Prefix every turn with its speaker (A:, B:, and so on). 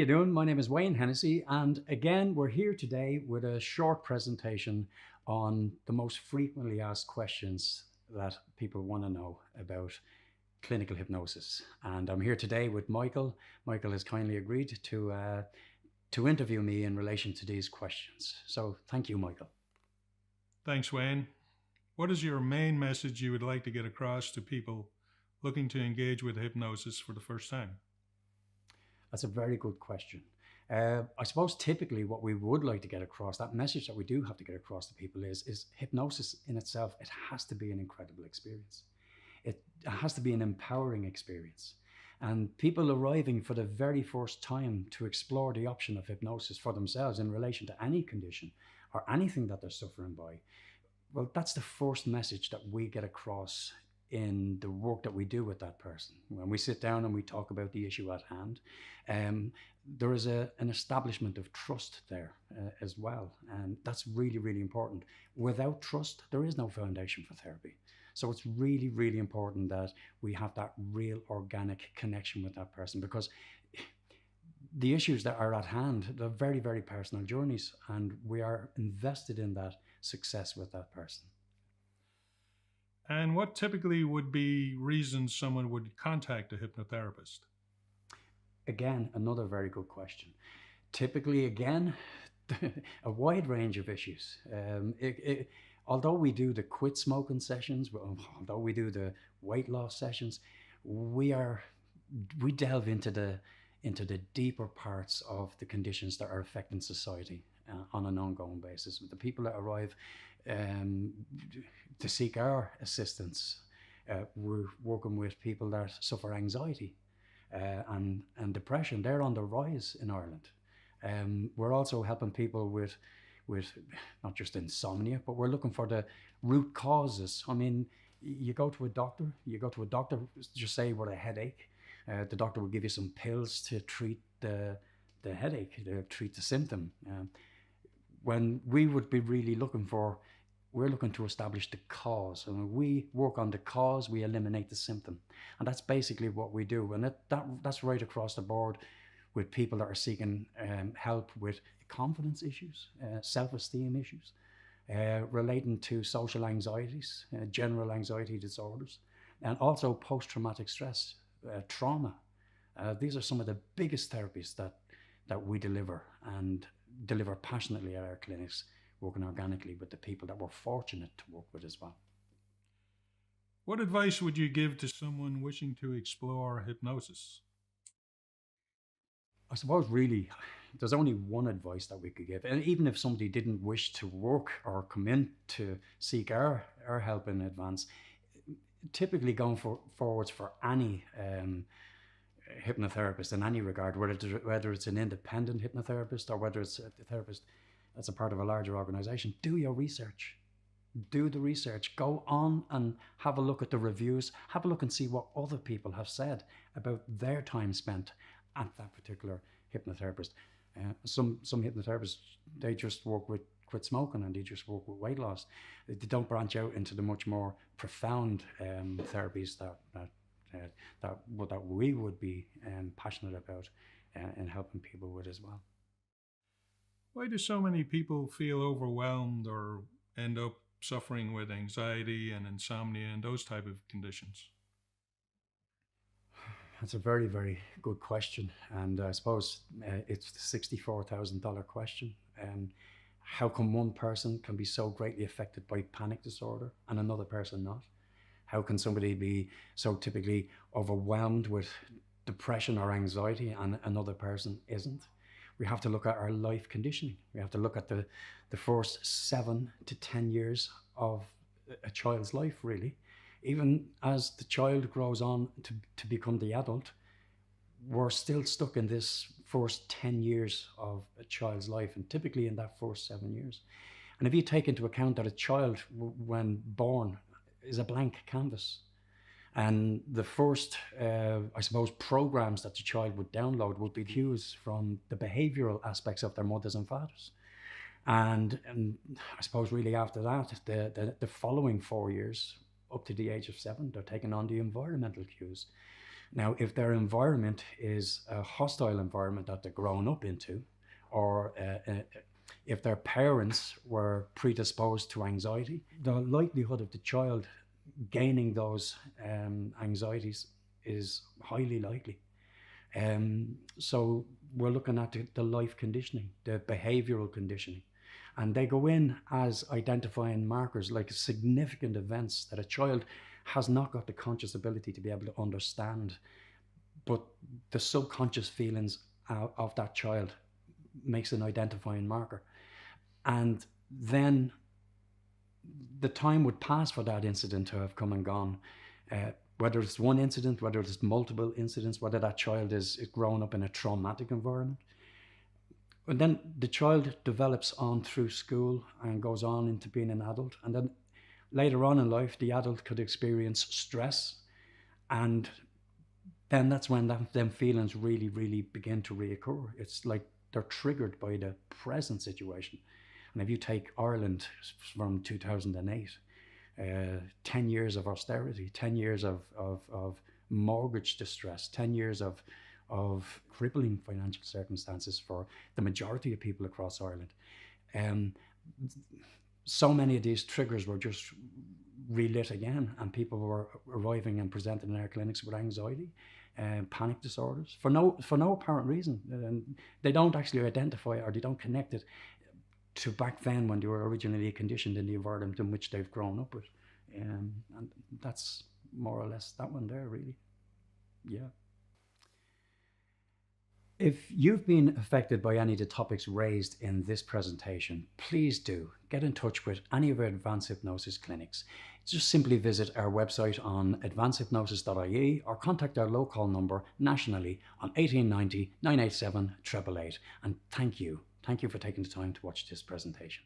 A: you doing? My name is Wayne Hennessy, and again, we're here today with a short presentation on the most frequently asked questions that people want to know about clinical hypnosis. And I'm here today with Michael. Michael has kindly agreed to interview me in relation to these questions. So thank you, Michael.
B: Thanks, Wayne. What is your main message you would like to get across to people looking to engage with hypnosis for the first time?
A: That's a very good question. I suppose typically what we would like to get across, that message that we do have to get across to people is hypnosis in itself, it has to be an incredible experience. It has to be an empowering experience. And people arriving for the very first time to explore the option of hypnosis for themselves in relation to any condition or anything that they're suffering by, well, that's the first message that we get across in the work that we do with that person. When we sit down and we talk about the issue at hand, there is an establishment of trust there as well. And that's really, really important. Without trust, there is no foundation for therapy. So it's really, really important that we have that real organic connection with that person, because the issues that are at hand, they're very, very personal journeys, and we are invested in that success with that person.
B: And what typically would be reasons someone would contact a hypnotherapist?
A: Again, another very good question. Typically, again, a wide range of issues. Although we do the quit smoking sessions, although we do the weight loss sessions, we delve into the deeper parts of the conditions that are affecting society on an ongoing basis. The people that arrive to seek our assistance, we're working with people that suffer anxiety and depression. They're on the rise in Ireland. We're also helping people with not just insomnia, but we're looking for the root causes. I mean, you go to a doctor, just say with a headache, the doctor will give you some pills to treat the headache, to treat the symptom. When we would be really we're looking to establish the cause. And when we work on the cause, we eliminate the symptom. And that's basically what we do. And that's right across the board with people that are seeking help with confidence issues, self-esteem issues, relating to social anxieties, general anxiety disorders, and also post-traumatic stress, trauma. These are some of the biggest therapies that we deliver and deliver passionately at our clinics, working organically with the people that we're fortunate to work with as well.
B: What advice would you give to someone wishing to explore hypnosis?
A: I suppose really there's only one advice that we could give. And even if somebody didn't wish to work or come in to seek our help in advance, typically going forwards for any hypnotherapist in any regard, whether it's an independent hypnotherapist or whether it's a therapist that's a part of a larger organization, do your research. Do the research. Go on and have a look at the reviews. Have a look and see what other people have said about their time spent at that particular hypnotherapist. Some hypnotherapists, they just work with quit smoking and they just work with weight loss. They don't branch out into the much more profound therapies that we would be passionate about and helping people with as well.
B: Why do so many people feel overwhelmed or end up suffering with anxiety and insomnia and those type of conditions?
A: That's a very, very good question. And I suppose it's the $64,000 question. How come one person can be so greatly affected by panic disorder and another person not? How can somebody be so typically overwhelmed with depression or anxiety and another person isn't? We have to look at our life conditioning. We have to look at the first 7 to 10 years of a child's life, really. Even as the child grows on to become the adult, we're still stuck in this first 10 years of a child's life, and typically in that first 7 years. And if you take into account that a child, when born, is a blank canvas, and the first, I suppose, programs that the child would download would be cues from the behavioral aspects of their mothers and fathers. And I suppose really after that, the following 4 years, up to the age of 7, they're taking on the environmental cues. Now, if their environment is a hostile environment that they're grown up into, or if their parents were predisposed to anxiety, the likelihood of the child gaining those anxieties is highly likely. So we're looking at the life conditioning, the behavioral conditioning. And they go in as identifying markers, like significant events that a child has not got the conscious ability to be able to understand, but the subconscious feelings of that child makes an identifying marker. And then the time would pass for that incident to have come and gone. Whether it's one incident, whether it's multiple incidents, whether that child is grown up in a traumatic environment. And then the child develops on through school and goes on into being an adult. And then later on in life, the adult could experience stress. And then that's when them feelings really, really begin to reoccur. It's like they're triggered by the present situation. And if you take Ireland from 2008, 10 years of austerity, 10 years of mortgage distress, 10 years of crippling financial circumstances for the majority of people across Ireland. So many of these triggers were just relit again, and people were arriving and presenting in our clinics with anxiety, panic disorders for no apparent reason. And they don't actually identify it, or they don't connect it to back then when they were originally conditioned in the environment in which they've grown up with. And that's more or less that one there, really. Yeah. If you've been affected by any of the topics raised in this presentation, please do get in touch with any of our advanced hypnosis clinics. Just simply visit our website on advancedhypnosis.ie or contact our local number nationally on 1890 987 888. And thank you for taking the time to watch this presentation.